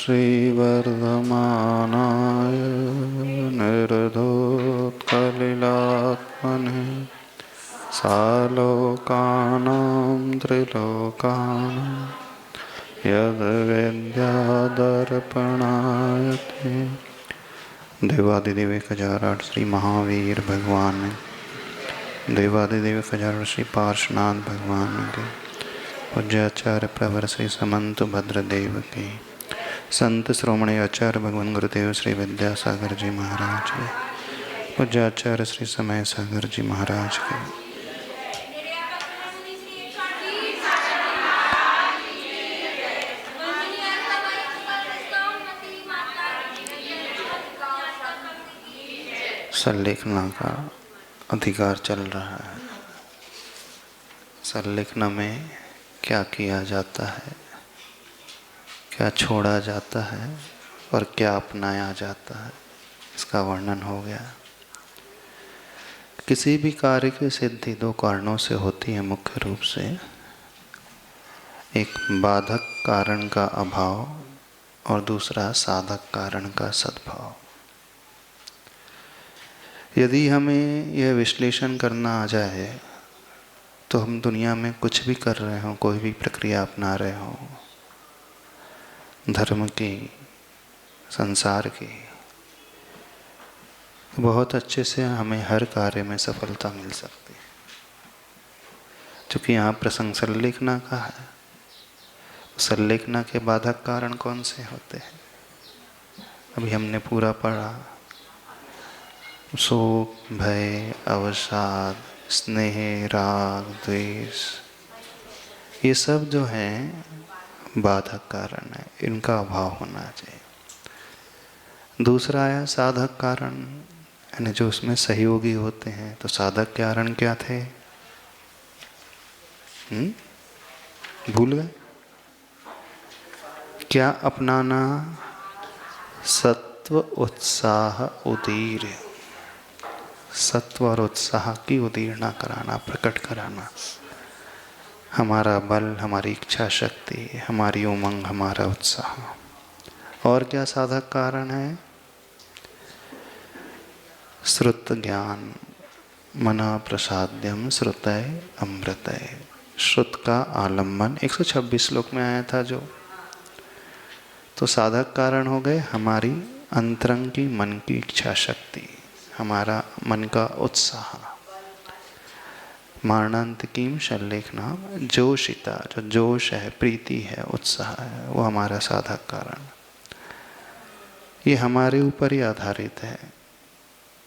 श्रीवर्धमानाय निर्धोत्कलिलात्मने सालोकानां त्रिलोकानां यद्विद्यादर्पणायते। देवादिदेव 1008 श्री महावीर भगवान, देवादिदेव 1008 श्री पार्श्वनाथ भगवान के, पूज्याचार्य प्रवर श्री समंत भद्रदेव के, संत श्रोमणी आचार्य भगवान गुरुदेव श्री विद्यासागर जी महाराज के, पूज्याचार्य श्री समय सागर जी महाराज के, संलेखना का अधिकार चल रहा है। संलेखना में क्या किया जाता है, क्या छोड़ा जाता है और क्या अपनाया जाता है, इसका वर्णन हो गया। किसी भी कार्य की सिद्धि दो कारणों से होती है मुख्य रूप से। एक बाधक कारण का अभाव और दूसरा साधक कारण का सद्भाव। यदि हमें यह विश्लेषण करना आ जाए तो हम दुनिया में कुछ भी कर रहे हों, कोई भी प्रक्रिया अपना रहे हों, धर्म की, संसार की, बहुत अच्छे से हमें हर कार्य में सफलता मिल सकती है। क्योंकि यहाँ प्रसंग संलेखना का है। संलेखना के बाधक कारण कौन से होते हैं? अभी हमने पूरा पढ़ा। शोक, भय, अवसाद, स्नेह, राग, द्वेष, ये सब जो हैं बाधक कारण है, इनका अभाव होना चाहिए। दूसरा है साधक कारण, यानी जो उसमें सहयोगी होते हैं। तो साधक कारण क्या थे? भूल गए? क्या अपनाना? सत्व, उत्साह, उदीर। सत्व और उत्साह की उदीरना कराना, प्रकट कराना। हमारा बल, हमारी इच्छा शक्ति, हमारी उमंग, हमारा उत्साह। और क्या साधक कारण है? श्रुत ज्ञान, मना प्रसाद्यम श्रुतय अमृतय। श्रुत का आलम्बन 126 श्लोक में आया था जो। तो साधक कारण हो गए हमारी अंतरंग की, मन की इच्छा शक्ति, हमारा मन का उत्साह। मारणांतिकीम संलेखना, जोशिता, जो जोश है, प्रीति है, उत्साह है, वो हमारा साधक कारण। ये हमारे ऊपर ही आधारित है।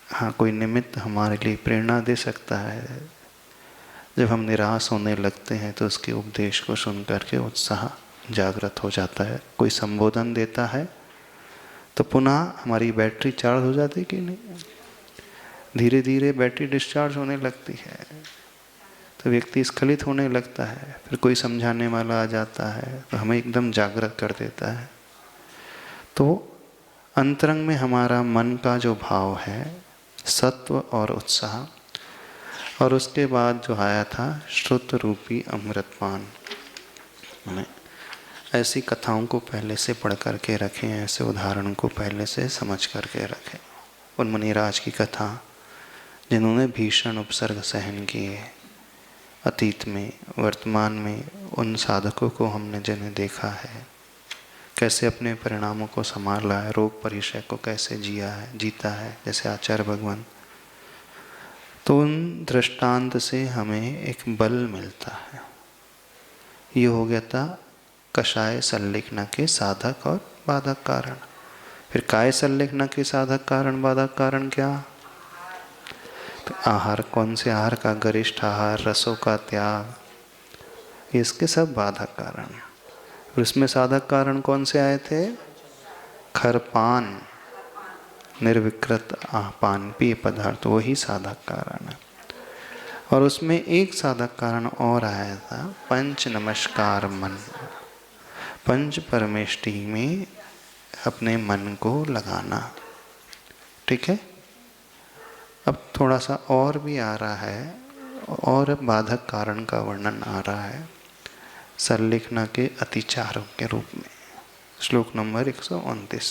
हाँ, कोई निमित्त हमारे लिए प्रेरणा दे सकता है। जब हम निराश होने लगते हैं तो उसके उपदेश को सुन करके उत्साह जागृत हो जाता है। कोई संबोधन देता है तो पुनः हमारी बैटरी चार्ज हो जाती है कि नहीं? धीरे धीरे बैटरी डिस्चार्ज होने लगती है तो व्यक्ति स्खलित होने लगता है। फिर कोई समझाने वाला आ जाता है तो हमें एकदम जागृत कर देता है। तो अंतरंग में हमारा मन का जो भाव है, सत्व और उत्साह, और उसके बाद जो आया था श्रुत रूपी अमृतपान। ऐसी कथाओं को पहले से पढ़ करके रखें, ऐसे उदाहरणों को पहले से समझ करके रखें। उन मुनिराज की कथा जिन्होंने भीषण उपसर्ग सहन किए, अतीत में, वर्तमान में, उन साधकों को हमने जिन्हें देखा है, कैसे अपने परिणामों को संभाला है, रोग परिचय को कैसे जीता है, जैसे आचार्य भगवान। तो उन दृष्टांत से हमें एक बल मिलता है। ये हो गया था कषाय संलेखना के साधक और बाधक कारण। फिर काय संलेखना के साधक कारण, बाधक कारण क्या? तो आहार, कौन से आहार का गरिष्ठ आहार, रसों का त्याग, इसके सब बाधक कारण। और उसमें साधक कारण कौन से आए थे? खरपान, निर्विकृत पान पेय पदार्थ, वही साधक कारण है। और उसमें एक साधक कारण और आया था, पंच नमस्कार मन। पंच परमेष्टि में अपने मन को लगाना। ठीक है। अब थोड़ा सा और भी आ रहा है, और बाधक कारण का वर्णन आ रहा है संलेखना के अतिचारों के रूप में। श्लोक नंबर 129।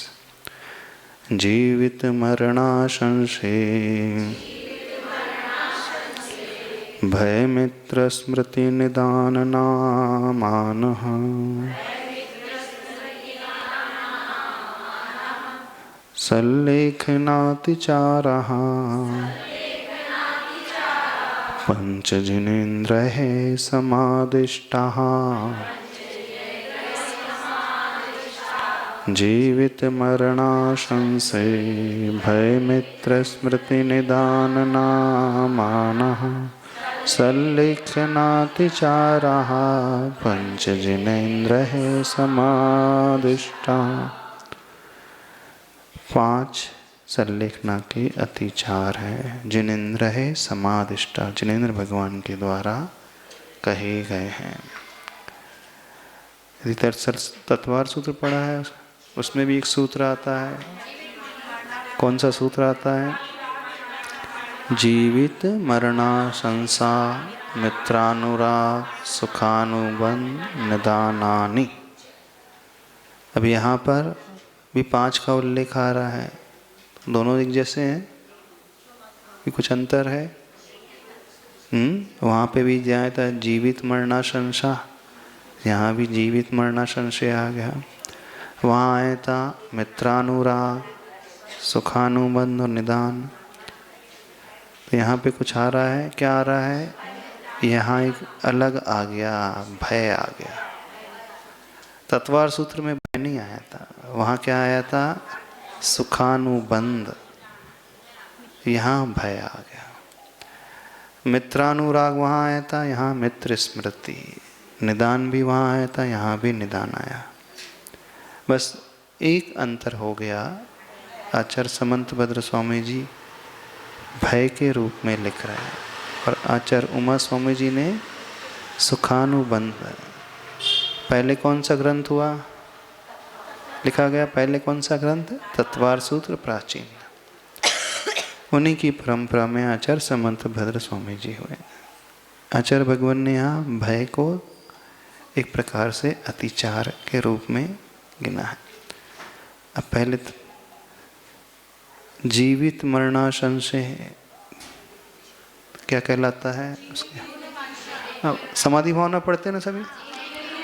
जीवित मरणाशंसे भय मित्र स्मृति निदान नामानः सल्लेखनातिचारः पंचजिनेन्द्रैः समादिष्टाः जीवित मरणाशंसे भयमित्र स्मृति निदान नामानः सल्लेखनातिचारः पंचजिनेन्द्रैः समादिष्टाः। 5 सल्लेखना के अतिचार है। जिनेन्द्र है समादिष्टा, जिनेन्द्र भगवान के द्वारा कहे गए हैं। यदि तत्वार सूत्र पढ़ा है उसमें भी एक सूत्र आता है। कौन सा सूत्र आता है? जीवित मरणाशंसा मित्रानुराग सुखानुबंध निदानानि। अब यहाँ पर भी 5 का उल्लेख आ रहा है। दोनों एक जैसे हैं कि कुछ अंतर है? वहाँ पे भी जाए था जीवित मरणाशंसा, यहाँ भी जीवित मरणाशंसा आ गया। वहाँ आया था मित्रानुराग सुखानुबंध और निदान। तो यहाँ पे कुछ आ रहा है। क्या आ रहा है? यहाँ एक अलग आ गया, भय आ गया। तत्वार सूत्र में भय नहीं आया था, वहाँ क्या आया था? सुखानुबंध। यहाँ भय आ गया। मित्रानुराग वहाँ आया था, यहाँ मित्र स्मृति। निदान भी वहाँ आया था, यहाँ भी निदान आया। बस एक अंतर हो गया। आचार्य समंतभद्र स्वामी जी भय के रूप में लिख रहे हैं और आचार्य उमा स्वामी जी ने सुखानुबंध। पहले कौन सा ग्रंथ हुआ लिखा गया? पहले कौन सा ग्रंथ? तत्वार सूत्र प्राचीन। उन्हीं की परंपरा में आचार्य समंतभद्र स्वामी जी हुए। आचार्य भगवान ने यहाँ भय को एक प्रकार से अतिचार के रूप में गिना है। अब पहले तो जीवित मरणाशंसे क्या कहलाता है उसके? समाधि भावना पढ़ते ना सभी।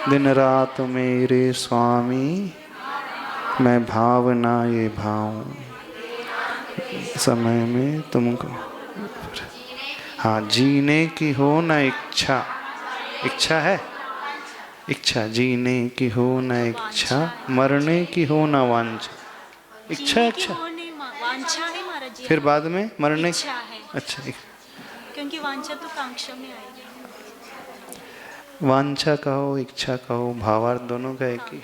दिन रात मेरे स्वामी मैं भावना ये भाऊं, समय में तुमको। हाँ, जीने की हो ना इच्छा। इच्छा है? इच्छा जीने की हो ना इच्छा, मरने की हो ना वांछा। इच्छा इच्छा वांछा है महाराज जी। फिर बाद में मरने इच्छा है। अच्छा, क्योंकि वांछा तो कांक्षा में आएगी। वांछा कहो इच्छा कहो, भावार्थ दोनों का एक ही।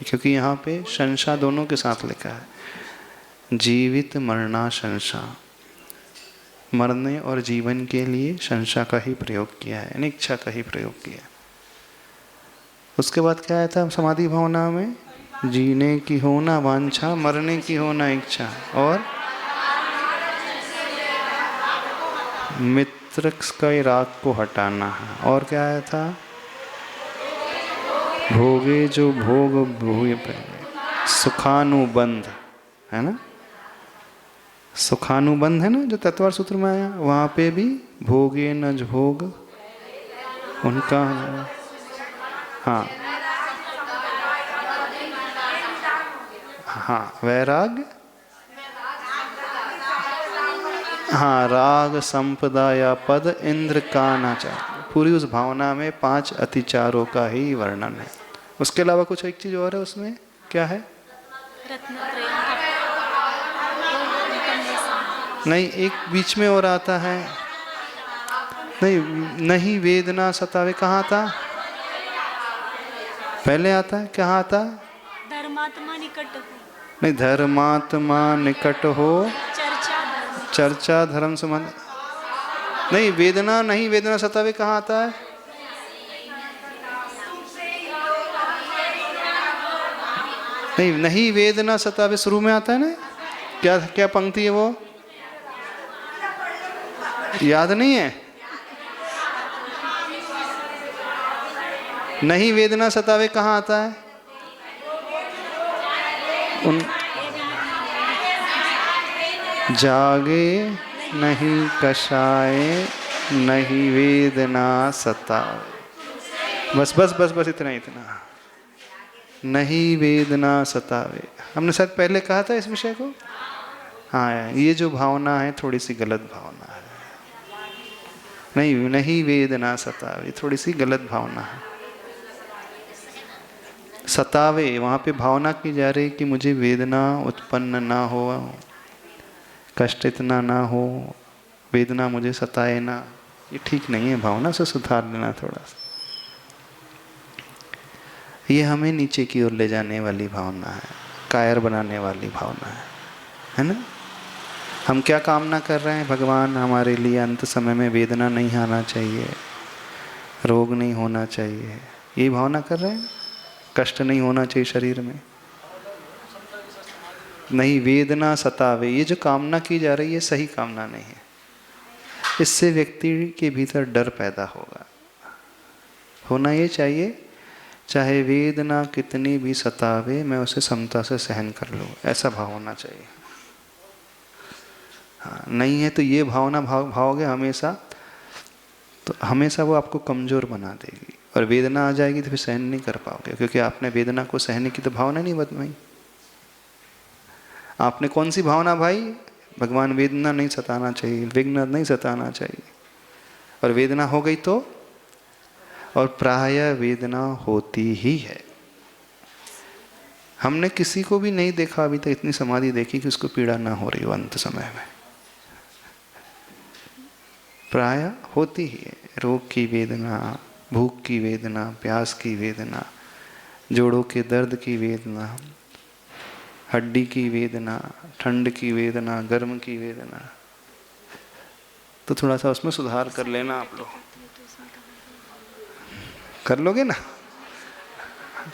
क्योंकि यहाँ पे शंसा दोनों के साथ लिखा है। जीवित मरणाशंसा, मरने और जीवन के लिए शंसा का ही प्रयोग किया है, यानी इच्छा का ही प्रयोग किया है। उसके बाद क्या आया था समाधि भावना में? जीने की हो ना वांछा, मरने की हो ना इच्छा, और मित्र का राग को हटाना है। और क्या आया था? भोगे जो भोग भूय पहले, सुखानुबंध है ना। सुखानुबंध है ना जो तत्वार सूत्र में आया। वहाँ पे भी भोगे न भोग उनका। हाँ हाँ, वैराग। हाँ, राग संपदा या पद इंद्र का नाचार। पूरी उस भावना में 5 अतिचारों का ही वर्णन है। उसके अलावा कुछ एक चीज और है उसमें। क्या है? नहीं, एक बीच में और आता है। नहीं, नहीं वेदना सतावे। कहाँ आता? पहले आता है। कहाँ आता? धर्मात्मा निकट हो। नहीं, धर्मात्मा निकट हो, चर्चा धर्म संबंध। नहीं, वेदना नहीं वेदना सतावे। कहाँ आता है? नहीं, नहीं वेदना सतावे शुरू में आता है ना। क्या क्या पंक्ति है वो? याद नहीं है? नहीं वेदना सतावे कहाँ आता है? उन जागे नहीं कषाय, नहीं वेदना सतावे। बस बस बस बस इतना इतना। नहीं वेदना सतावे, हमने शायद पहले कहा था इस विषय को। हाँ, ये जो भावना है थोड़ी सी गलत भावना है। नहीं, नहीं वेदना सतावे, थोड़ी सी गलत भावना है। सतावे, वहाँ पे भावना की जा रही कि मुझे वेदना उत्पन्न ना हो, कष्ट इतना ना हो, वेदना मुझे सताए ना। ये ठीक नहीं है, भावना से सुधार लेना थोड़ा सा। ये हमें नीचे की ओर ले जाने वाली भावना है, कायर बनाने वाली भावना है ना। हम क्या कामना कर रहे हैं, भगवान हमारे लिए अंत समय में वेदना नहीं आना चाहिए, रोग नहीं होना चाहिए, ये भावना कर रहे हैं। कष्ट नहीं होना चाहिए शरीर में, नहीं वेदना सतावे, ये जो कामना की जा रही है सही कामना नहीं है। इससे व्यक्ति के भीतर डर पैदा होगा। होना ये चाहिए, चाहे वेदना कितनी भी सतावे मैं उसे समता से सहन कर लूँ, ऐसा भाव होना चाहिए। हाँ, नहीं है तो ये भावना भावोगे हमेशा, तो हमेशा वो आपको कमज़ोर बना देगी, और वेदना आ जाएगी तो फिर सहन नहीं कर पाओगे, क्योंकि आपने वेदना को सहने की तो भावना नहीं बदलाई। आपने कौन सी भावना भाई, भगवान वेदना नहीं सताना चाहिए, विघ्न नहीं सताना चाहिए, और वेदना हो गई तो, और प्रायः वेदना होती ही है। हमने किसी को भी नहीं देखा अभी तक इतनी समाधि देखी कि उसको पीड़ा ना हो रही हो अंत समय में। प्रायः होती ही है, रोग की वेदना, भूख की वेदना, प्यास की वेदना, जोड़ों के दर्द की वेदना, हड्डी की वेदना, ठंड की वेदना, गर्म की वेदना। तो थोड़ा सा उसमें सुधार कर लेना आप लोग। कर लोगे ना,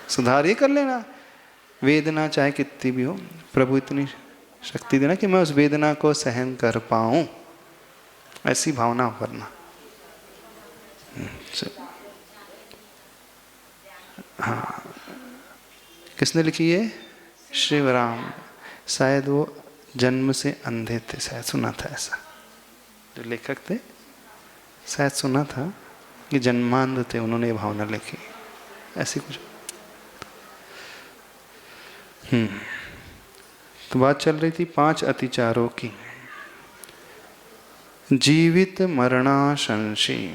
सुधार ये कर लेना। वेदना चाहे कितनी भी हो, प्रभु इतनी शक्ति देना कि मैं उस वेदना को सहन कर पाऊं, ऐसी भावना करना। हाँ, किसने लिखी है? शिवराम। शायद वो जन्म से अंधे थे, शायद सुना था ऐसा, जो लेखक थे शायद सुना था कि जन्मांध थे, उन्होंने ये भावना लिखी, ऐसी कुछ। तो बात चल रही थी 5 अतिचारों की। जीवित मरणाशंसी,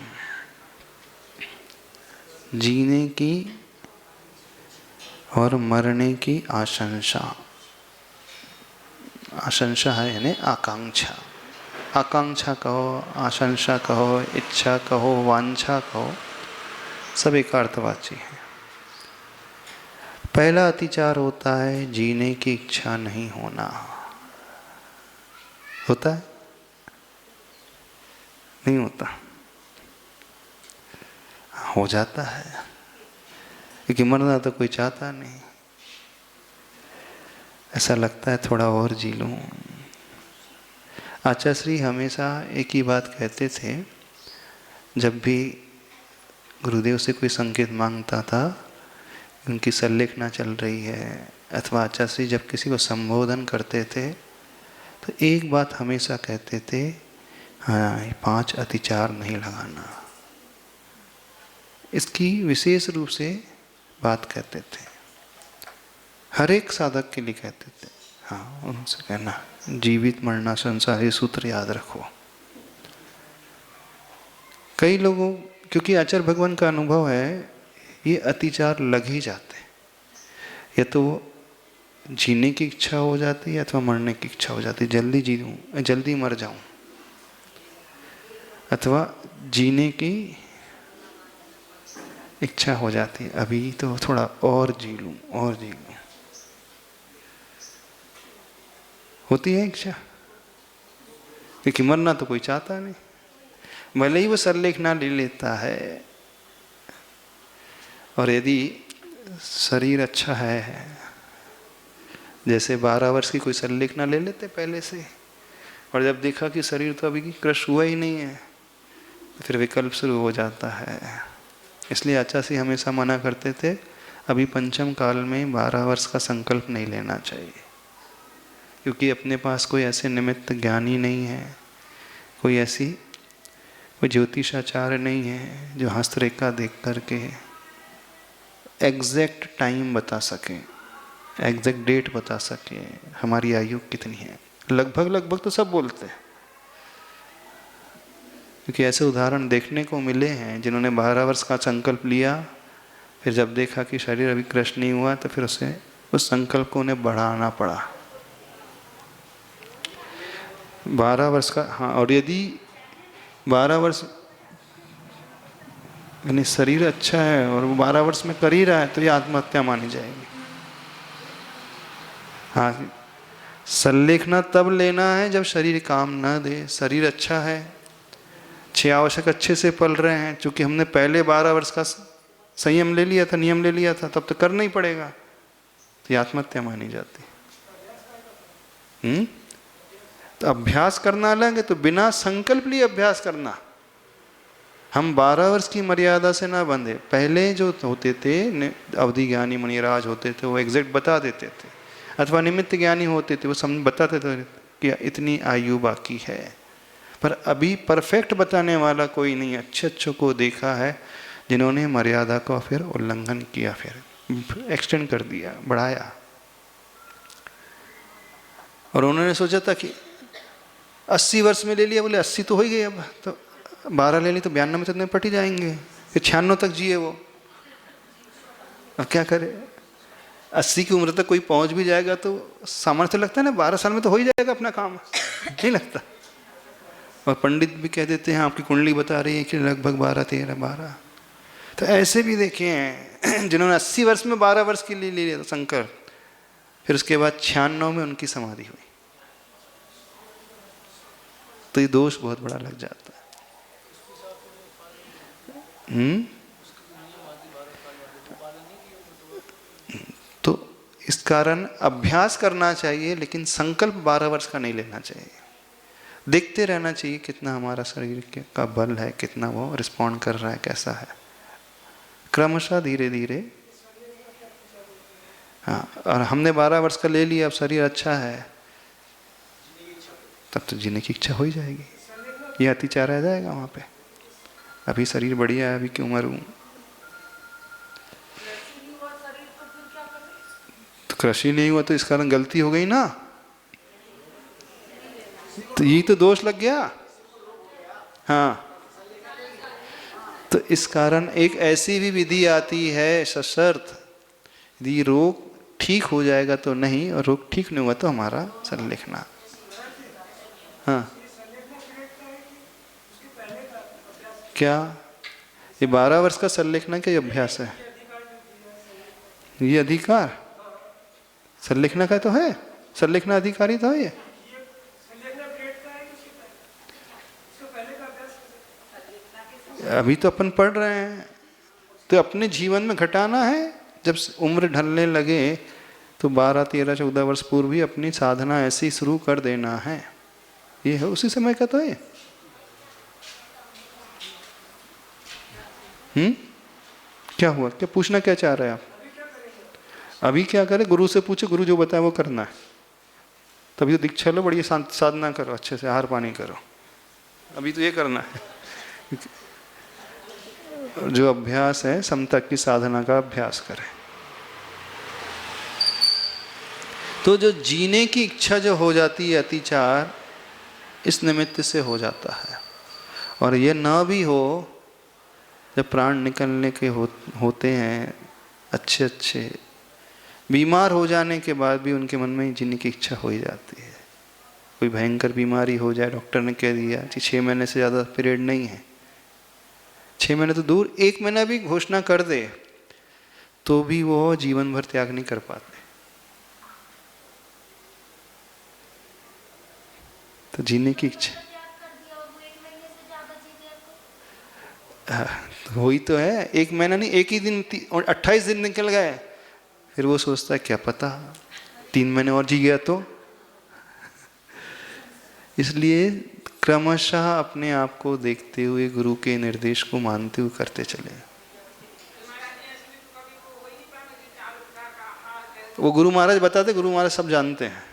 जीने की और मरने की आशंसा। आशंसा है यानी आकांक्षा। आकांक्षा कहो, आशंसा कहो, इच्छा कहो, वांछा कहो, सब एक अर्थवाची है। पहला अतिचार होता है जीने की इच्छा नहीं होना। होता है? नहीं होता? हो जाता है, क्योंकि मरना तो कोई चाहता नहीं। ऐसा लगता है थोड़ा और जी लूं। आचार्य श्री हमेशा एक ही बात कहते थे, जब भी गुरुदेव से कोई संकेत मांगता था, उनकी संलेखना चल रही है, अथवा आचार्य श्री जब किसी को संबोधन करते थे, तो एक बात हमेशा कहते थे, हाँ 5 अतिचार नहीं लगाना। इसकी विशेष रूप से बात कहते थे, हर एक साधक के लिए कहते थे। हाँ, उनसे कहना जीवित मरना संसार, ये सूत्र याद रखो। कई लोगों, क्योंकि आचार्य भगवान का अनुभव है, ये अतिचार लग ही जाते, या तो जीने की इच्छा हो जाती है अथवा मरने की इच्छा हो जाती, जल्दी जी लूँ, जल्दी मर जाऊं, अथवा जीने की इच्छा हो जाती है, अभी तो थोड़ा और जी लूं, और जी लूं। होती है इच्छा, क्योंकि मरना तो कोई चाहता नहीं, भले ही वो सरलेख ना ले लेता है। और यदि शरीर अच्छा है, जैसे 12 वर्ष की कोई सरलेख ना ले लेते पहले से, और जब देखा कि शरीर तो अभी क्रश हुआ ही नहीं है, तो फिर विकल्प शुरू हो जाता है। इसलिए आचार्य जी हमेशा मना करते थे, अभी पंचम काल में 12 वर्ष का संकल्प नहीं लेना चाहिए। क्योंकि अपने पास कोई ऐसे निमित्त ज्ञानी नहीं है, कोई ज्योतिषाचार्य नहीं है जो हस्तरेखा देख करके एग्जैक्ट टाइम बता सके, एग्जैक्ट डेट बता सके हमारी आयु कितनी है। लगभग तो सब बोलते हैं, क्योंकि ऐसे उदाहरण देखने को मिले हैं जिन्होंने 12 वर्ष का संकल्प लिया, फिर जब देखा कि शरीर अभी कृष्ण नहीं हुआ तो फिर उस संकल्प को उन्हें बढ़ाना पड़ा। 12 वर्ष का, हाँ, और यदि 12 वर्ष यानी शरीर अच्छा है और वो 12 वर्ष में कर ही रहा है तो ये आत्महत्या मानी जाएगी। हाँ, संलेखना तब लेना है जब शरीर काम न दे। शरीर अच्छा है, 6 आवश्यक अच्छे से पल रहे हैं, चूंकि हमने पहले 12 वर्ष का संयम ले लिया था, नियम ले लिया था, तब तो करना ही पड़ेगा, तो ये आत्महत्या मानी जाती। तो अभ्यास करना अलग है, तो बिना संकल्प लिए अभ्यास करना। हम 12 वर्ष की मर्यादा से ना बंधे। पहले जो होते थे अवधि ज्ञानी मुनिराज होते थे, वो एग्जैक्ट बता देते थे, अथवा निमित्त ज्ञानी होते थे, वो समझ बताते थे कि इतनी आयु बाकी है। पर अभी परफेक्ट बताने वाला कोई नहीं। अच्छे को देखा है जिन्होंने मर्यादा का फिर उल्लंघन किया, फिर एक्सटेंड कर दिया, बढ़ाया। और उन्होंने सोचा था कि 80 वर्ष में ले लिया, बोले 80 तो हो ही गए, अब तो 12 ले ली तो 92 में तो इतने पट ही जाएंगे, फिर 96 तक जिए वो। अब क्या करे, 80 की उम्र तक कोई पहुंच भी जाएगा तो सामान्य तो लगता है ना 12 साल में तो हो ही जाएगा अपना काम, नहीं लगता। और पंडित भी कह देते हैं आपकी कुंडली बता रही है कि लगभग 12 तो ऐसे भी देखे हैं जिन्होंने 80 वर्ष में 12 वर्ष के लिए ले लिया संकल्प, फिर उसके बाद 96 में उनकी समाधि हुई। तो ये दोष बहुत बड़ा लग जाता है। तो इस कारण अभ्यास करना चाहिए, लेकिन संकल्प 12 वर्ष का नहीं लेना चाहिए। देखते रहना चाहिए कितना हमारा शरीर का बल है, कितना वो रिस्पॉन्ड कर रहा है, कैसा है, क्रमशः धीरे धीरे। हाँ, और हमने 12 वर्ष का ले लिया, अब शरीर अच्छा है, तब तो जीने की इच्छा हो ही जाएगी। ये अतिचार रह जाएगा वहाँ पे। अभी शरीर बढ़िया है, अभी की उम्र हूँ, तो कृषि नहीं हुआ तो इस कारण गलती हो गई ना, तो यही तो दोष लग गया। हाँ, तो इस कारण एक ऐसी भी विधि आती है सशर्त, यदि रोग ठीक हो जाएगा तो नहीं, और रोग ठीक नहीं हुआ तो हमारा संलेखना। हाँ, क्या ये 12 वर्ष का संलेखना का अभ्यास है? ये अधिकार संलेखना का तो है, संलेखना अधिकारी तो है ये। अभी तो अपन पढ़ रहे हैं, तो अपने जीवन में घटाना है। जब उम्र ढलने लगे तो 12, 13, 14 वर्ष पूर्व ही अपनी साधना ऐसी शुरू कर देना है। ये है उसी समय का तो है। क्या हुआ, क्या पूछना क्या चाह रहे हैं आप? अभी क्या करें? गुरु से पूछो, गुरु जो बताए वो करना है। तभी तो दीक्षा लो, बढ़िया साधना करो, अच्छे से आहार पानी करो। अभी तो ये करना है। जो अभ्यास है समता की साधना का अभ्यास करें। तो जो जीने की इच्छा जो हो जाती है, अतिचार इस निमित्त से हो जाता है। और ये ना भी हो, जब प्राण निकलने के होते हैं अच्छे बीमार हो जाने के बाद भी उनके मन में जीने की इच्छा हो ही जाती है। कोई भयंकर बीमारी हो जाए, डॉक्टर ने कह दिया कि 6 महीने से ज़्यादा पीरियड नहीं है, 6 महीने तो दूर, 1 महीना भी घोषणा कर दे तो भी वो जीवन भर त्याग नहीं कर पाते। तो जीने की इच्छा वही तो है। 1 महीना नहीं, 1 ही दिन और 28 दिन निकल गए, फिर वो सोचता है क्या पता 3 महीने और जी गया तो। इसलिए क्रमशः अपने आप को देखते हुए गुरु के निर्देश को मानते हुए करते चले। वो गुरु महाराज बताते, गुरु महाराज सब जानते हैं।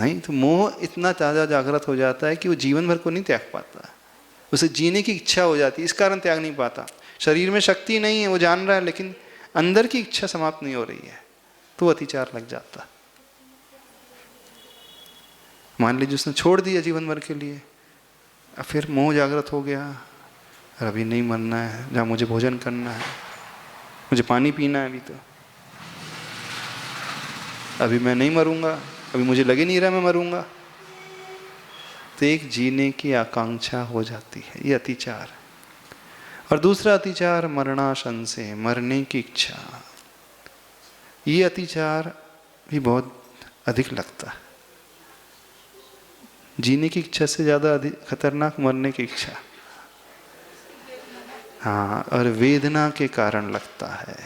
नहीं, तो मोह इतना ज़्यादा जागृत हो जाता है कि वो जीवन भर को नहीं त्याग पाता, उसे जीने की इच्छा हो जाती है, इस कारण त्याग नहीं पाता। शरीर में शक्ति नहीं है, वो जान रहा है, लेकिन अंदर की इच्छा समाप्त नहीं हो रही है, तो अतिचार लग जाता। मान लीजिए उसने छोड़ दिया जीवन भर के लिए, अब फिर मोह जागृत हो गया, अभी नहीं मरना है, जहाँ मुझे भोजन करना है, मुझे पानी पीना है, अभी मैं नहीं मरूंगा, अभी मुझे लगे नहीं रहा मैं मरूंगा, तो एक जीने की आकांक्षा हो जाती है, ये अतिचार। और दूसरा अतिचार मरणाशंसे, मरने की इच्छा। ये अतिचार भी बहुत अधिक लगता है, जीने की इच्छा से ज़्यादा अधिक खतरनाक मरने की इच्छा। हाँ, और वेदना के कारण लगता है।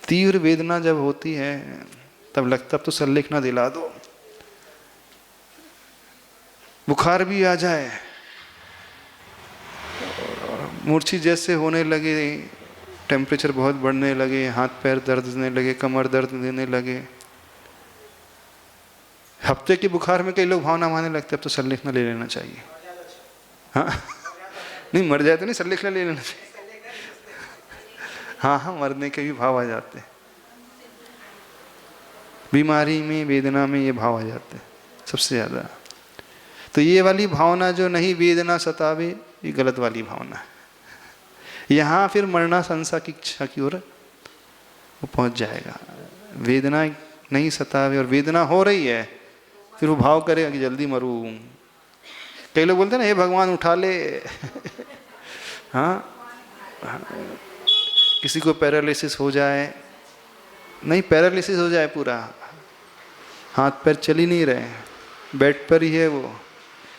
तीव्र वेदना जब होती है तब लगता अब तो संलेखना दिला दो, बुखार भी आ जाए, मूर्छित जैसे होने लगे, टेम्परेचर बहुत बढ़ने लगे, हाथ पैर दर्द देने लगे, कमर दर्द देने लगे। हफ्ते के बुखार में कई लोग भावना मानने लगते अब तो संलेखना ले लेना चाहिए। हाँ नहीं, मर जाए तो नहीं, संलेखना ले लेना चाहिए। हाँ हाँ, मरने के भी भाव आ जाते, बीमारी में, वेदना में ये भाव आ जाते सबसे ज़्यादा। तो ये वाली भावना जो नहीं वेदना सतावे, ये गलत वाली भावना है। यहाँ फिर मरना संसा की इच्छा की ओर वो पहुँच जाएगा। वेदना नहीं सतावे और वेदना हो रही है, फिर वो भाव करेगा कि जल्दी मरूं। कई लोग बोलते हैं ना, हे भगवान उठा ले। हाँ, किसी को पैरालिसिस हो जाए, नहीं पैरालिसिस हो जाए पूरा, हाथ पैर चल ही नहीं रहे, बेड पर ही है वो,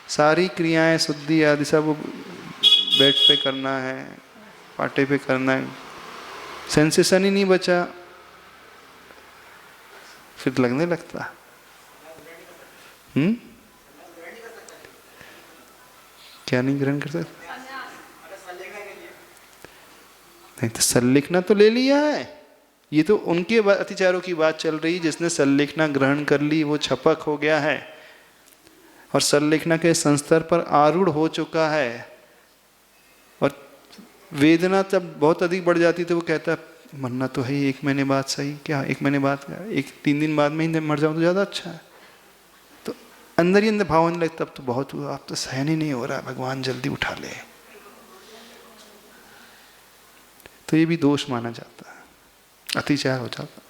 सारी क्रियाएं शुद्धि आदि सब वो बेड पे करना है, पाटे पे करना है, सेंसेशन ही नहीं बचा, फिर लगने लगता। क्या नहीं ग्रहण कर सकते? नहीं तो संलेखना तो ले लिया है, ये तो उनके अतिचारों की बात चल रही, जिसने संलेखना ग्रहण कर ली वो छपक हो गया है और संलेखना के संस्तर पर आरूढ़ हो चुका है। और वेदना जब बहुत अधिक बढ़ जाती तो वो कहता है मरना तो है ही, 1 महीने बाद सही, क्या 1 महीने बाद, 3 दिन बाद में ही मर जाऊं तो ज़्यादा अच्छा है। तो अंदर ही अंदर भाव होने लगता अब तो बहुत हुआ, अब तो सहन ही नहीं हो रहा, भगवान जल्दी उठा ले। तो ये भी दोष माना जाता है, अतिचार हो जाता।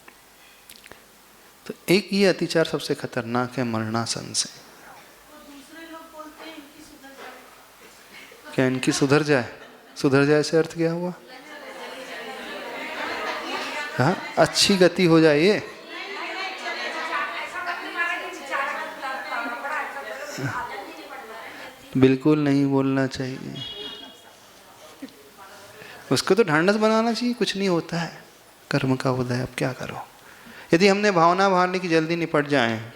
तो एक ये अतिचार सबसे खतरनाक है, मरणासन से। क्या इनकी सुधर जाए? सुधर जाए से अर्थ क्या हुआ? हाँ, अच्छी गति हो जाए ये। बिल्कुल नहीं बोलना चाहिए, उसको तो ढांढस बनाना चाहिए, कुछ नहीं होता है, कर्म का उदय, अब क्या करो। यदि हमने भावना बाहर ली कि जल्दी निपट जाएं,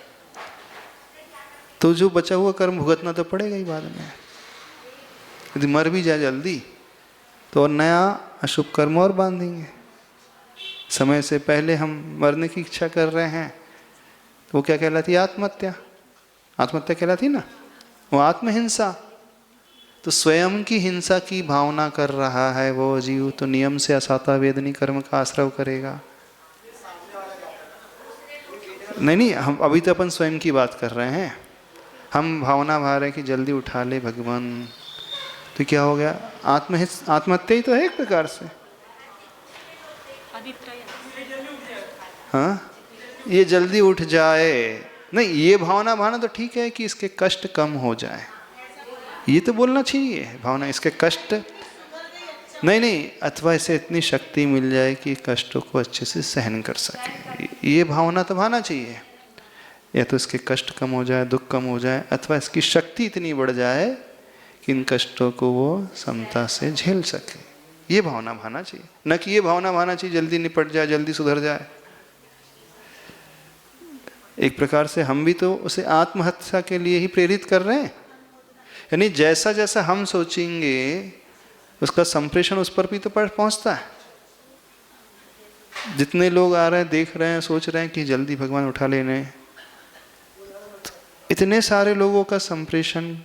तो जो बचा हुआ कर्म भुगतना तो पड़ेगा ही बाद में। यदि मर भी जाए जल्दी तो और नया अशुभ कर्म और बांधेंगे। समय से पहले हम मरने की इच्छा कर रहे हैं तो वो क्या कहलाती है? आत्महत्या। आत्महत्या कहलाती ना, वो आत्महिंसा। तो स्वयं की हिंसा की भावना कर रहा है वो जीव, तो नियम से असाता वेदनी कर्म का आश्रव करेगा। नहीं, हम अभी तो अपन स्वयं की बात कर रहे हैं। हम भावना भा रहे हैं कि जल्दी उठा ले भगवान, तो क्या हो गया? आत्महत्या ही तो है एक प्रकार से। हाँ, ये जल्दी उठ जाए, नहीं ये भावना भाना तो ठीक है कि इसके कष्ट कम हो जाए, ये तो बोलना चाहिए भावना, इसके कष्ट नहीं, अथवा इसे इतनी शक्ति मिल जाए कि कष्टों को अच्छे से सहन कर सके, ये भावना तो भाना चाहिए। या तो इसके कष्ट कम हो जाए, दुख कम हो जाए, अथवा इसकी शक्ति इतनी बढ़ जाए कि इन कष्टों को वो समता से झेल सके, ये भावना भाना चाहिए। न कि ये भावना भाना चाहिए जल्दी निपट जाए, जल्दी सुधर जाए। एक प्रकार से हम भी तो उसे आत्महत्या के लिए ही प्रेरित कर रहे हैं। यानी जैसा जैसा हम सोचेंगे उसका संप्रेषण उस पर भी तो पहुंचता है। जितने लोग आ रहे हैं, देख रहे हैं, सोच रहे हैं कि जल्दी भगवान उठा लेने, इतने सारे लोगों का संप्रेषण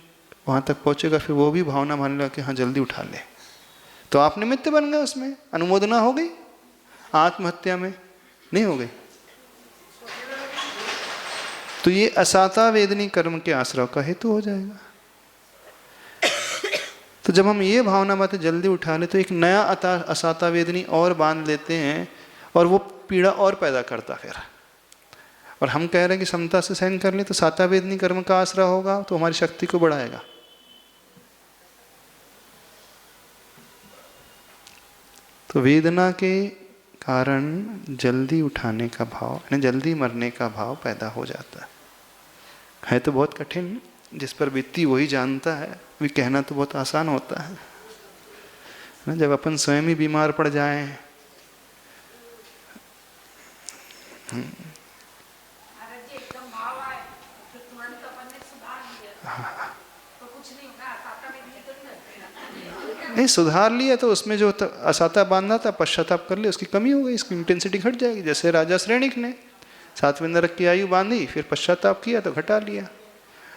वहाँ तक पहुँचेगा, फिर वो भी भावना मान लेगा कि हाँ जल्दी उठा ले, तो आप निमित्त बन गए, उसमें अनुमोदना हो गई, आत्महत्या में नहीं हो गई। तो ये असाता वेदनी कर्म के आश्रय का हेतु हो जाएगा। तो जब हम ये भावना बातें जल्दी उठा ले तो एक नया असाता वेदनी और बांध लेते हैं और वो पीड़ा और पैदा करता फिर। और हम कह रहे हैं कि समता से सहन कर ले, तो साता वेदनी कर्म का आश्रय होगा तो हमारी शक्ति को बढ़ाएगा। तो वेदना के कारण जल्दी उठाने का भाव यानी जल्दी मरने का भाव पैदा हो जाता है तो बहुत कठिन, जिस पर बीतती वही जानता है। भी कहना तो बहुत आसान होता है ना, जब अपन स्वयं ही बीमार पड़ जाएं। नहीं सुधार लिया तो उसमें जो असाता बांधा था पश्चाताप कर लिया, उसकी कमी हो गई, इसकी इंटेंसिटी घट जाएगी। जैसे राजा श्रेणिक ने 7वें नरक की आयु बांधी, फिर पश्चाताप किया तो घटा लिया।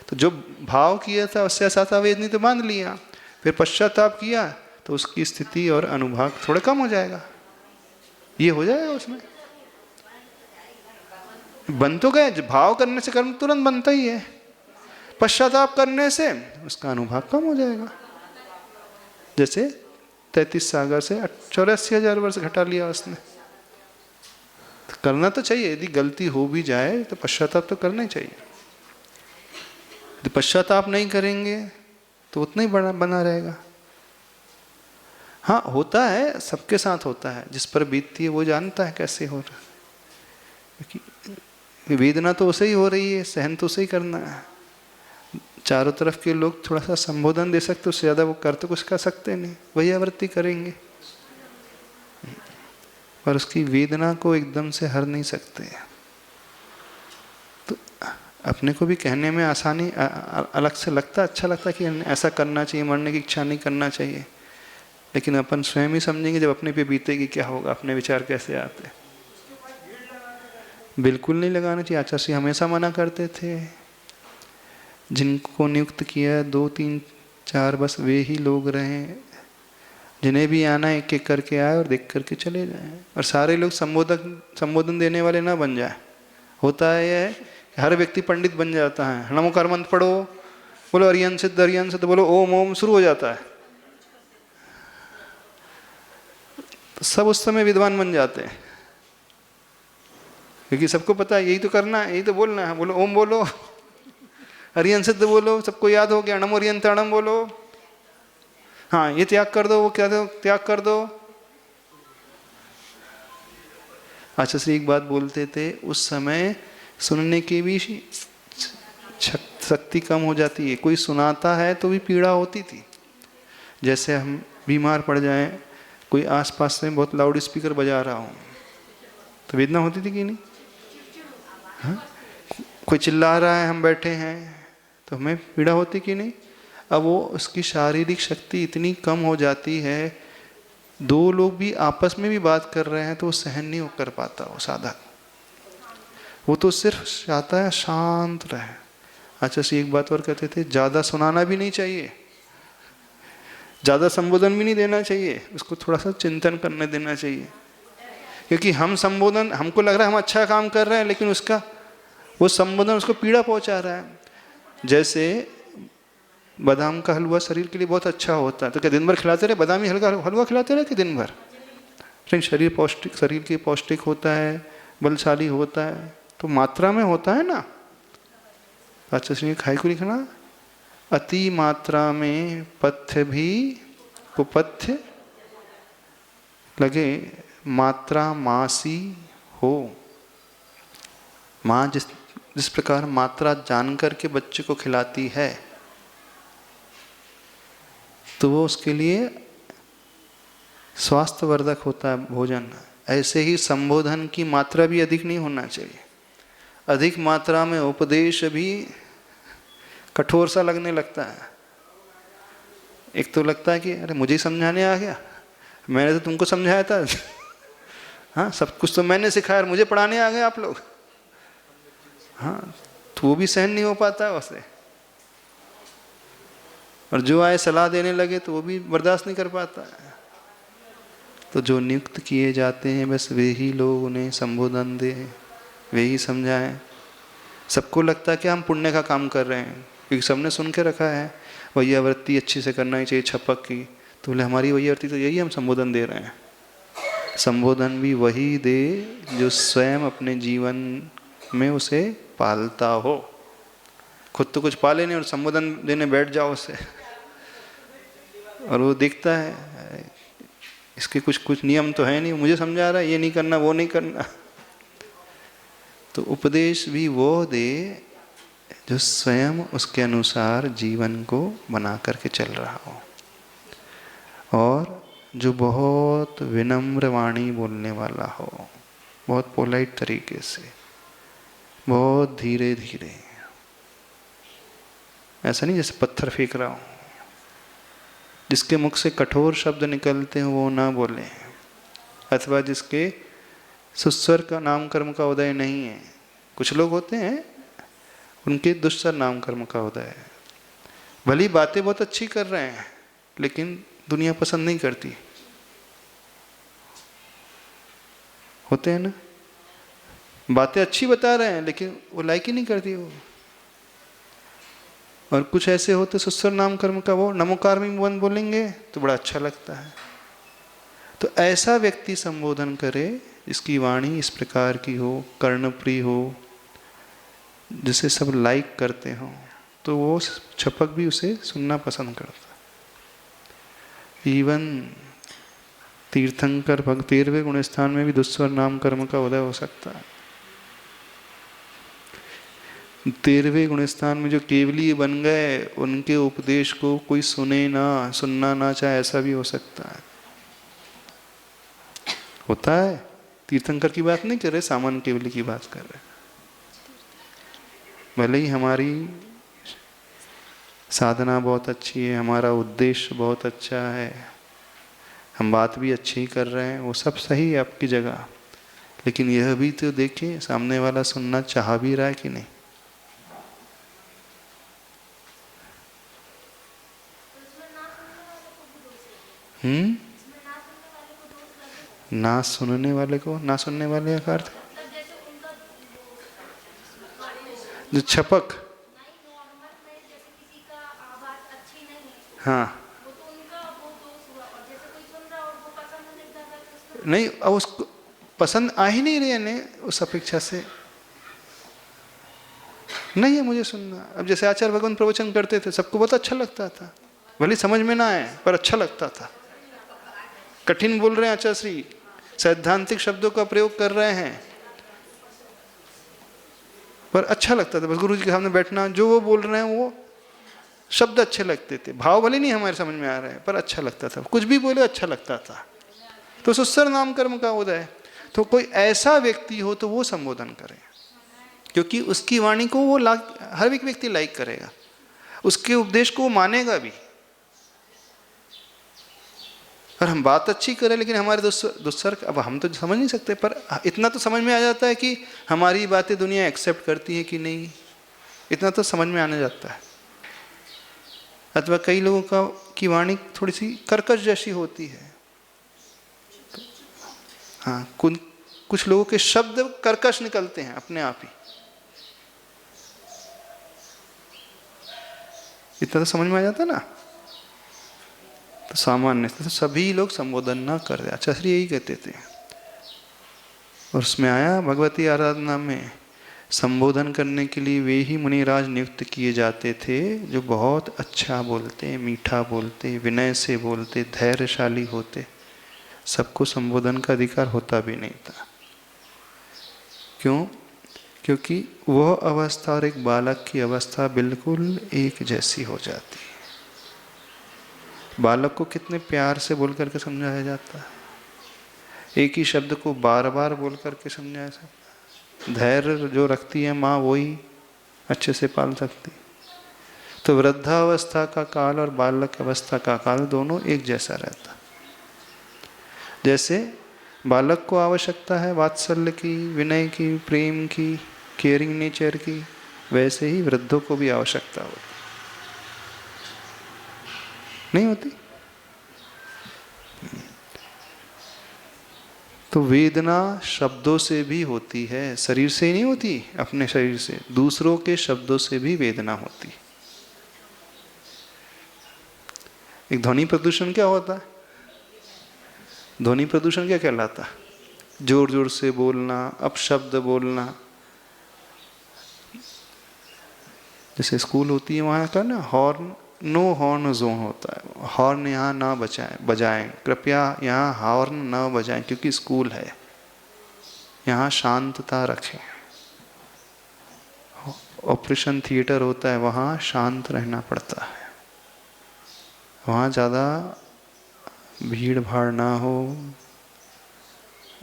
तो जो भाव किया था उससे असाता वेदनी तो बांध लिया, फिर पश्चाताप किया तो उसकी स्थिति और अनुभाग थोड़ा कम हो जाएगा। ये हो जाएगा उसमें बन तो गए। भाव करने से कर्म तुरंत बनता ही है, पश्चाताप करने से उसका अनुभाग कम हो जाएगा। जैसे 33 सागर से 84,000 वर्ष घटा लिया उसने। तो करना तो चाहिए, यदि गलती हो भी जाए तो पश्चाताप तो करना ही चाहिए। यदि पश्चाताप नहीं करेंगे तो उतना ही बना रहेगा। हाँ होता है, सबके साथ होता है, जिस पर बीतती है वो जानता है कैसे हो रहा है। क्योंकि वेदना तो उसे ही हो रही है, सहन तो उसे ही करना है। चारों तरफ के लोग थोड़ा सा संबोधन दे सकते, उससे ज़्यादा वो कर तो कुछ कर सकते नहीं, वही आवृत्ति करेंगे, पर उसकी वेदना को एकदम से हर नहीं सकते। तो अपने को भी कहने में आसानी अलग से लगता, अच्छा लगता कि ऐसा करना चाहिए, मरने की इच्छा नहीं करना चाहिए, लेकिन अपन स्वयं ही समझेंगे जब अपने पे बीतेगी क्या होगा, अपने विचार कैसे आते। बिल्कुल नहीं लगाना चाहिए। आचार्य श्री हमेशा मना करते थे, जिनको नियुक्त किया 2, 3, 4 बस वे ही लोग रहें, जिन्हें भी आना एक एक करके आए और देख करके चले जाएं, और सारे लोग संबोधन देने वाले ना बन जाए। होता है यह हर व्यक्ति पंडित बन जाता है, नमोकार मंत्र पढ़ो, बोलो अरियन सिद्ध बोलो ओम ओम, शुरू हो जाता है, तो सब उस समय विद्वान बन जाते हैं, क्योंकि सबको पता है यही तो करना है, यही तो बोलना है। बोलो ओम बोलो, अरियन सिद्ध बोलो, सबको याद हो गया, नमो अरियंताणम बोलो, हाँ ये त्याग कर दो, वो क्या दो त्याग कर दो। आचार्य श्री एक बात बोलते थे, उस समय सुनने की भी शक्ति कम हो जाती है, कोई सुनाता है तो भी पीड़ा होती थी। जैसे हम बीमार पड़ जाएं, कोई आसपास में बहुत लाउड स्पीकर बजा रहा हूँ तो वेदना होती थी कि नहीं? हाँ? कोई चिल्ला रहा है, हम बैठे हैं तो हमें पीड़ा होती कि नहीं? अब वो उसकी शारीरिक शक्ति इतनी कम हो जाती है, 2 लोग भी आपस में भी बात कर रहे हैं तो वो सहन नहीं कर पाता वो साधक, वो तो सिर्फ चाहता है शांत रहे। अच्छा सी एक बात और कहते थे, ज़्यादा सुनाना भी नहीं चाहिए, ज़्यादा संबोधन भी नहीं देना चाहिए, उसको थोड़ा सा चिंतन करने देना चाहिए। क्योंकि हम संबोधन, हमको लग रहा है हम अच्छा काम कर रहे हैं, लेकिन उसका वो संबोधन उसको पीड़ा पहुंचा रहा है। जैसे बादाम का हलवा शरीर के लिए बहुत अच्छा होता है, तो क्या दिन भर खिलाते रहे बादामी हलवा खिलाते रहे कि दिन भर? लेकिन शरीर के पौष्टिक होता है, बलशाली होता है, तो मात्रा में होता है ना। अच्छा श्री खाई को लिखना, अति मात्रा में पथ्य भी कुपथ्य लगे, मात्रा मासी हो। माँ जिस प्रकार मात्रा जानकर के बच्चे को खिलाती है, तो वो उसके लिए स्वास्थ्यवर्धक होता है भोजन। ऐसे ही संबोधन की मात्रा भी अधिक नहीं होना चाहिए। अधिक मात्रा में उपदेश भी कठोर सा लगने लगता है। एक तो लगता है कि अरे मुझे ही समझाने आ गया, मैंने तो तुमको समझाया था हाँ सब कुछ तो मैंने सिखाया, मुझे पढ़ाने आ गए आप लोग। हाँ तो वो भी सहन नहीं हो पाता है उसे, और जो आए सलाह देने लगे तो वो भी बर्दाश्त नहीं कर पाता है। तो जो नियुक्त किए जाते हैं बस वे ही लोग उन्हें संबोधन दें, वे ही समझाएं। सबको लगता है कि हम पुण्य का काम कर रहे हैं, क्योंकि सबने सुन के रखा है वैयावृत्ति अच्छी से करना ही चाहिए छपक की, तो बोले हमारी वैयावृत्ति तो यही, हम संबोधन दे रहे हैं। संबोधन भी वही दे जो स्वयं अपने जीवन में उसे पालता हो। खुद तो कुछ पाले नहीं और संबोधन देने बैठ जाओ उसे, और वो देखता है इसके कुछ कुछ नियम तो है नहीं, मुझे समझा रहा है ये नहीं करना वो नहीं करना। तो उपदेश भी वो दे जो स्वयं उसके अनुसार जीवन को बना करके चल रहा हो, और जो बहुत विनम्र वाणी बोलने वाला हो, बहुत पोलाइट तरीके से, बहुत धीरे धीरे, ऐसा नहीं जैसे पत्थर फेंक रहा हो। जिसके मुख से कठोर शब्द निकलते हैं वो ना बोले, अथवा जिसके सुस्वर का नाम कर्म का उदय नहीं है। कुछ लोग होते हैं उनके दुस्सर नाम कर्म का उदय है, भली बातें बहुत अच्छी कर रहे हैं लेकिन दुनिया पसंद नहीं करती, होते हैं ना। बातें अच्छी बता रहे हैं लेकिन वो लाइक ही नहीं करती वो। और कुछ ऐसे होते सुस्वर नाम कर्म का, वो नमोकार में बोलेंगे तो बड़ा अच्छा लगता है। तो ऐसा व्यक्ति संबोधन करे जिसकी वाणी इस प्रकार की हो, कर्णप्रिय हो, जिसे सब लाइक करते हो, तो वो छपक भी उसे सुनना पसंद करता। इवन तीर्थंकर भक्त 13वें गुण स्थान में भी दुस्वर नाम कर्म का उदय हो सकता है। 13वें गुण स्थान में जो केवली बन गए, उनके उपदेश को कोई सुने ना, सुनना ना चाहे, ऐसा भी हो सकता है। होता है। तीर्थंकर की बात नहीं कर रहे, सामान्य केवली की बात कर रहे। भले ही हमारी साधना बहुत अच्छी है, हमारा उद्देश्य बहुत अच्छा है, हम बात भी अच्छी ही कर रहे हैं, वो सब सही है आपकी जगह, लेकिन यह भी तो देखिए सामने वाला सुनना चाह भी रहा है कि नहीं। ना सुनने वाले को, ना सुनने वाले का अर्थ जो छपक, हाँ नहीं, अब उसको पसंद आ ही नहीं रही है उस अपेक्षा से, नहीं है मुझे सुनना। अब जैसे आचार्य भगवान प्रवचन करते थे, सबको बहुत अच्छा लगता था, भले समझ में ना आए पर अच्छा लगता था। कठिन बोल रहे हैं आचार्य श्री, सैद्धांतिक शब्दों का प्रयोग कर रहे हैं, पर अच्छा लगता था। बस गुरु जी के सामने बैठना, जो वो बोल रहे हैं वो शब्द अच्छे लगते थे, भाव भले नहीं हमारे समझ में आ रहे हैं पर अच्छा लगता था, कुछ भी बोले अच्छा लगता था। तो सुस्वर नाम कर्म का उदय। तो कोई ऐसा व्यक्ति हो तो वो संबोधन करे, क्योंकि उसकी वाणी को वो हर एक व्यक्ति लाइक करेगा, उसके उपदेश को वो मानेगा भी। और हम बात अच्छी करें लेकिन हमारे दुस्सर, अब हम तो समझ नहीं सकते, पर इतना तो समझ में आ जाता है कि हमारी बातें दुनिया एक्सेप्ट करती है कि नहीं, इतना तो समझ में आने जाता है। अथवा कई लोगों की वाणी थोड़ी सी कर्कश जैसी होती है, हाँ कुछ लोगों के शब्द कर्कश निकलते हैं अपने आप ही, इतना तो समझ में आ जाता ना। तो सामान्य तो सभी लोग संबोधन ना कर रहे, अच्छा श्री यही कहते थे। और उसमें आया भगवती आराधना में संबोधन करने के लिए वे ही मुनिराज नियुक्त किए जाते थे जो बहुत अच्छा बोलते, मीठा बोलते, विनय से बोलते, धैर्यशाली होते। सबको संबोधन का अधिकार होता भी नहीं था। क्यों? क्योंकि वह अवस्था और एक बालक की अवस्था बिल्कुल एक जैसी हो जाती है। बालक को कितने प्यार से बोल करके समझाया जाता है, एक ही शब्द को बार बार बोल करके समझाया जाता है। धैर्य जो रखती है माँ वही अच्छे से पाल सकती। तो वृद्धावस्था का काल और बालक अवस्था का काल दोनों एक जैसा रहता। जैसे बालक को आवश्यकता है वात्सल्य की, विनय की, प्रेम की, केयरिंग नेचर की, वैसे ही वृद्धों को भी आवश्यकता होती, नहीं होती? तो वेदना शब्दों से भी होती है, शरीर से ही नहीं होती, अपने शरीर से, दूसरों के शब्दों से भी वेदना होती है। एक ध्वनि प्रदूषण क्या होता है? ध्वनि प्रदूषण क्या कहलाता है? जोर जोर से बोलना, अपशब्द बोलना। जैसे स्कूल होती है वहाँ का ना हॉर्न, नो हॉर्न जोन होता है, हॉर्न यहाँ ना बजाएं, कृपया यहाँ हॉर्न ना बजाएं, क्योंकि स्कूल है, यहाँ शांतता रखें। ऑपरेशन थिएटर होता है, वहाँ शांत रहना पड़ता है, वहाँ ज़्यादा भीड़ भाड़ ना हो,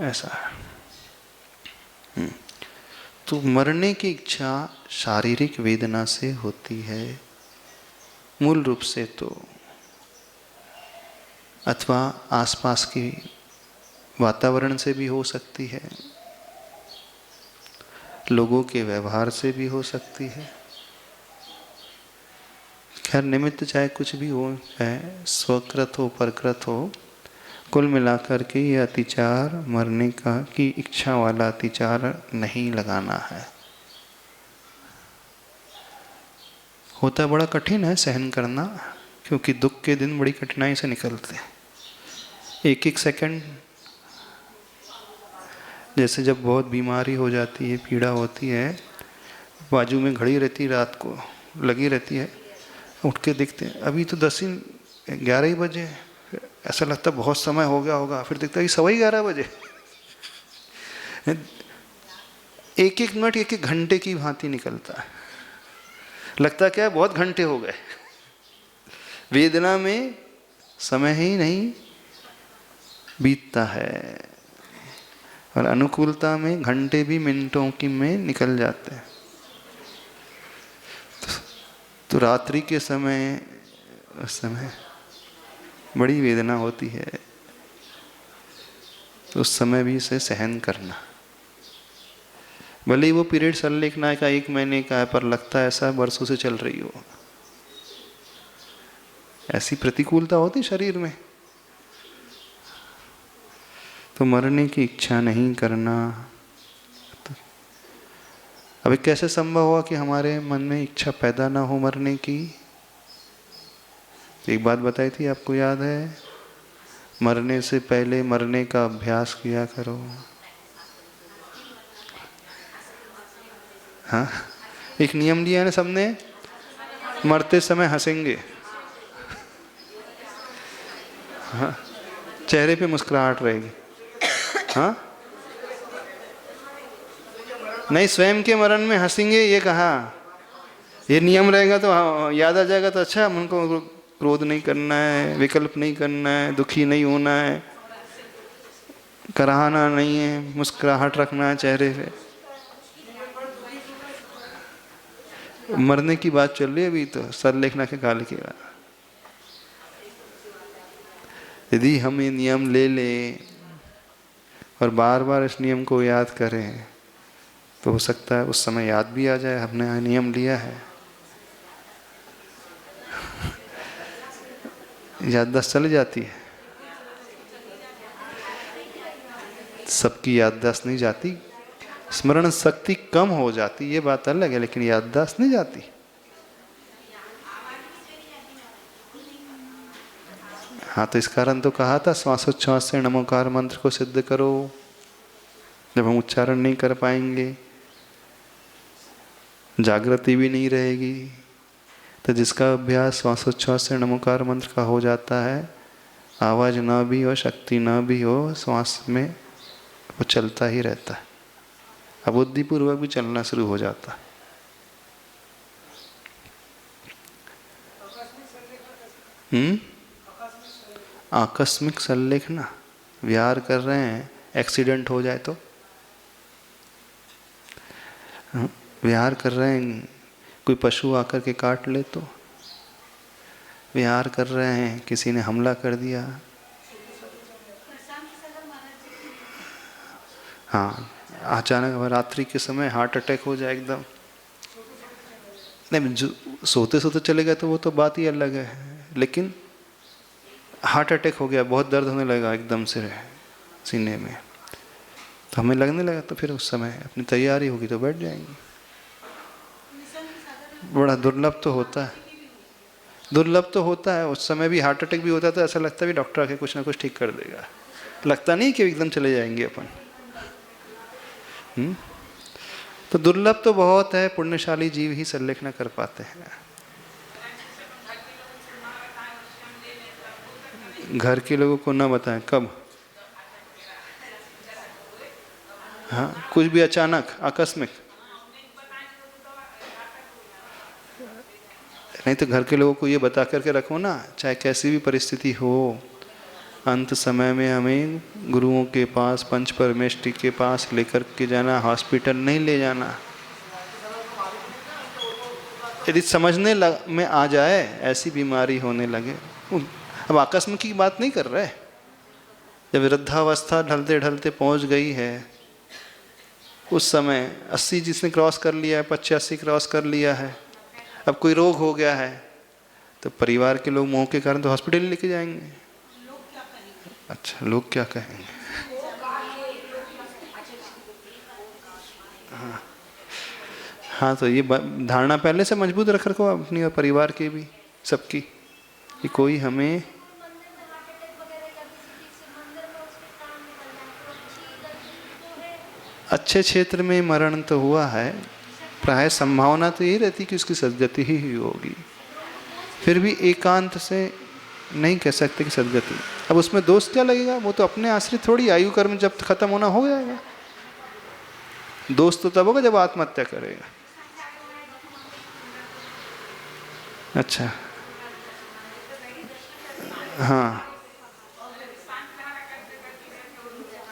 ऐसा है। तो मरने की इच्छा शारीरिक वेदना से होती है मूल रूप से तो, अथवा आसपास की वातावरण से भी हो सकती है, लोगों के व्यवहार से भी हो सकती है। खैर निमित्त चाहे कुछ भी हो, चाहे स्वकृत हो परकृत हो, कुल मिलाकर के ये अतिचार मरने का की इच्छा वाला अतिचार नहीं लगाना है। होता बड़ा कठिन है सहन करना, क्योंकि दुख के दिन बड़ी कठिनाई से निकलते हैं। एक एक सेकंड, जैसे जब बहुत बीमारी हो जाती है, पीड़ा होती है, बाजू में घड़ी रहती है, रात को लगी रहती है, उठ के देखते हैं अभी तो 11 ही बजे, ऐसा लगता है बहुत समय हो गया होगा, फिर देखते हैं 11:15 बजे। एक एक मिनट एक एक घंटे की भांति निकलता है, लगता क्या है बहुत घंटे हो गए। वेदना में समय ही नहीं बीतता है, और अनुकूलता में घंटे भी मिनटों की में निकल जाते हैं। तो रात्रि के समय, उस समय बड़ी वेदना होती है, तो उस समय भी इसे सहन करना। भले ही वो पीरियड संलेखना का 1 महीने का है, पर लगता है ऐसा वर्षों से चल रही हो, ऐसी प्रतिकूलता होती शरीर में। तो मरने की इच्छा नहीं करना। तो अभी कैसे संभव हुआ कि हमारे मन में इच्छा पैदा ना हो मरने की? एक बात बताई थी, आपको याद है? मरने से पहले मरने का अभ्यास किया करो। हाँ, एक नियम लिया है ना सबने, मरते समय हंसेंगे। हाँ, चेहरे पे मुस्कुराहट रहेगी। हाँ, नहीं, स्वयं के मरण में हंसेंगे ये कहा, ये नियम रहेगा तो याद आ जाएगा। तो अच्छा, उनको क्रोध नहीं करना है, विकल्प नहीं करना है, दुखी नहीं होना है, कराहना नहीं है, मुस्कुराहट रखना है चेहरे पे। मरने की बात चल रही है अभी, तो सरलेखना के काल की बात। यदि हम ये नियम ले लें और बार बार इस नियम को याद करें, तो हो सकता है उस समय याद भी आ जाए हमने नियम लिया है। याददाश्त चली जाती है, सबकी याददाश्त नहीं जाती, स्मरण शक्ति कम हो जाती, ये बात अलग है, लेकिन याददाश्त नहीं जाती। हाँ, तो इस कारण तो कहा था श्वासोच्छ्वास से नमोकार मंत्र को सिद्ध करो। जब हम उच्चारण नहीं कर पाएंगे, जागृति भी नहीं रहेगी, तो जिसका अभ्यास श्वासोच्छ्वास से नमोकार मंत्र का हो जाता है, आवाज ना भी हो, शक्ति ना भी हो, श्वास में वो चलता ही रहता है, अबुद्धिपूर्वक भी चलना शुरू हो जाता है। आकस्मिक संलेखना, विहार कर रहे हैं, एक्सीडेंट हो जाए तो, विहार कर रहे हैं, कोई पशु आकर के काट ले तो, विहार कर रहे हैं, किसी ने हमला कर दिया, हाँ, अचानक रात्रि के समय हार्ट अटैक हो जाए एकदम, नहीं, जो सोते सोते चले गए तो वो तो बात ही अलग है, लेकिन हार्ट अटैक हो गया, बहुत दर्द होने लगा एकदम से सीने में, तो हमें लगने लगा, तो फिर उस समय अपनी तैयारी होगी तो बैठ जाएंगे। बड़ा दुर्लभ तो होता है, दुर्लभ तो होता है। उस समय भी हार्ट अटैक भी होता है तो ऐसा लगता है भी डॉक्टर आके कुछ ना कुछ ठीक कर देगा, लगता नहीं कि एकदम चले जाएंगे अपन। तो दुर्लभ तो बहुत है, पुण्यशाली जीव ही संलेखना कर पाते हैं। घर के लोगों को ना बताएं कब, हाँ, कुछ भी अचानक आकस्मिक, नहीं तो घर के लोगों को ये बता करके रखो ना, चाहे कैसी भी परिस्थिति हो, अंत समय में हमें गुरुओं के पास, पंच परमेष्टि के पास लेकर के जाना, हॉस्पिटल नहीं ले जाना। यदि समझने में आ जाए ऐसी बीमारी होने लगे, अब आकस्मिक की बात नहीं कर रहे, जब वृद्धावस्था ढलते ढलते पहुंच गई है, उस समय 80 जिसने क्रॉस कर लिया है, 85 क्रॉस कर लिया है, अब कोई रोग हो गया है, तो परिवार के लोग मोह के कारण तो हॉस्पिटल लेके जाएंगे। अच्छा, लोग क्या कहेंगे? हाँ हाँ, तो ये धारणा पहले से मजबूत रख रखो अपनी और परिवार की भी, सबकी, कि कोई हमें अच्छे क्षेत्र में मरण तो हुआ है, प्राय संभावना तो यही रहती कि उसकी सदगति ही होगी, फिर भी एकांत से नहीं कह सकते कि सदगति। अब उसमें दोष क्या लगेगा, वो तो अपने आश्रित थोड़ी, आयु कर्म जब खत्म होना हो जाएगा। दोष तो तब होगा जब आत्महत्या करेगा। अच्छा, हाँ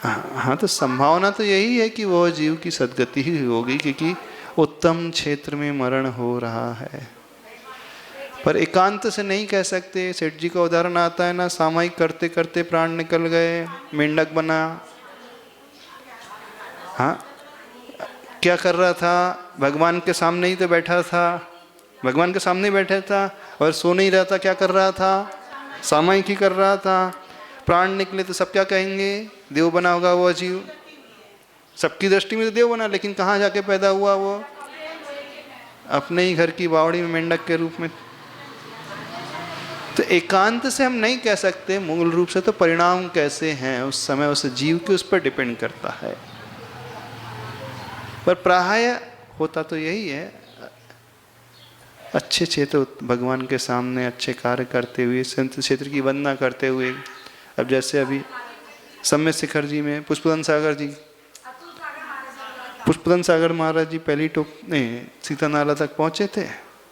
हाँ, तो संभावना तो यही है कि वह जीव की सदगति ही होगी, क्योंकि उत्तम क्षेत्र में मरण हो रहा है। पर एकांत से नहीं कह सकते। सेठ जी का उदाहरण आता है ना, सामयिक करते करते प्राण निकल गए, मेंढक बना। हाँ, क्या कर रहा था? भगवान के सामने ही तो बैठा था, भगवान के सामने बैठा था और सो नहीं रहा था। क्या कर रहा था? सामयिक ही कर रहा था। प्राण निकले तो सब क्या कहेंगे? देव बना होगा वो जीव। सबकी दृष्टि में तो देव बना, लेकिन कहाँ जाके पैदा हुआ वो? अपने ही घर की बावड़ी में मेंढक के रूप में। तो एकांत से हम नहीं कह सकते, मूल रूप से तो परिणाम कैसे हैं उस समय उस जीव के, उस पर डिपेंड करता है। पर प्राय होता तो यही है, अच्छे क्षेत्र भगवान के सामने अच्छे कार्य करते हुए, संत क्षेत्र की वंदना करते हुए। अब जैसे अभी सम्य शिखर जी में पुष्पदन सागर जी, पुष्पदन सागर महाराज जी पहली सीता नाला तक पहुंचे थे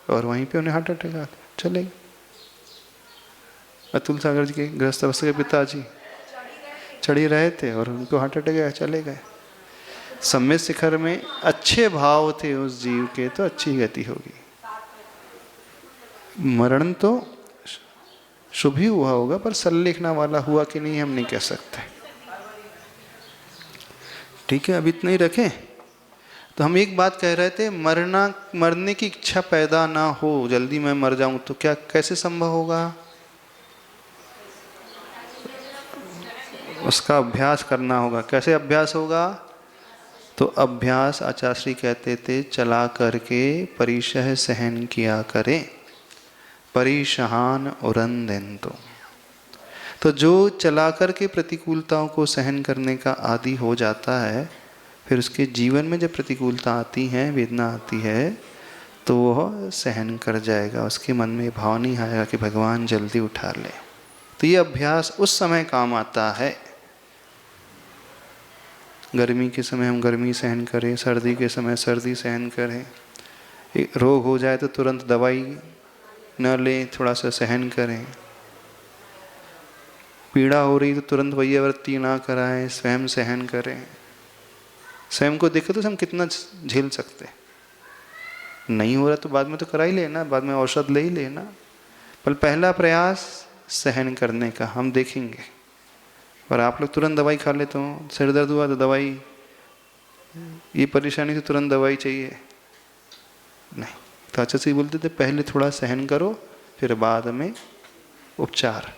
और वहीं पे उन्हें हार्ट अटैक आ चले गए। अतुल सागर जी के गृहस्थ अवस्था के पिताजी चढ़ी रहे थे और उनको हार्ट अटैक आया, चले गए। सम्य शिखर में अच्छे भाव थे उस जीव के, तो अच्छी गति होगी। मरण तो शुभ ही हुआ होगा, पर संलेखना वाला हुआ कि नहीं हम नहीं कह सकते। ठीक है, अब इतना ही रखें। तो हम एक बात कह रहे थे, मरने की इच्छा पैदा ना हो, जल्दी मैं मर जाऊं, तो क्या कैसे संभव होगा? उसका अभ्यास करना होगा। कैसे अभ्यास होगा? तो अभ्यास आचार्य कहते थे, चला करके परिशह सहन किया करें, परिशहान उरंदेन। तो जो चला करके प्रतिकूलताओं को सहन करने का आदी हो जाता है, फिर उसके जीवन में जब प्रतिकूलता आती है, वेदना आती है, तो वह सहन कर जाएगा। उसके मन में भाव नहीं आएगा कि भगवान जल्दी उठा ले। तो ये अभ्यास उस समय काम आता है। गर्मी के समय हम गर्मी सहन करें, सर्दी के समय सर्दी सहन करें। एक रोग हो जाए तो तुरंत दवाई न लें, थोड़ा सा सहन करें। पीड़ा हो रही तो तुरंत वैयावृत्ति ना कराएं, स्वयं सहन करें। स्वयं को देखो तो हम कितना झेल सकते। नहीं हो रहा तो बाद में तो करा ही लेना, बाद में औषध ले ही लेना। पर पहला प्रयास सहन करने का हम देखेंगे। पर आप लोग तुरंत दवाई खा लेते हो, सिर दर्द हुआ तो दवाई, ये परेशानी तो तुरंत दवाई चाहिए, नहीं। सकता। आचार्य जी बोलते थे पहले थोड़ा सहन करो, फिर बाद में उपचार।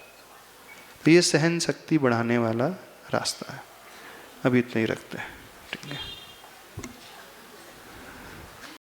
तो ये सहन शक्ति बढ़ाने वाला रास्ता है। अभी इतना ही रखते हैं, ठीक है।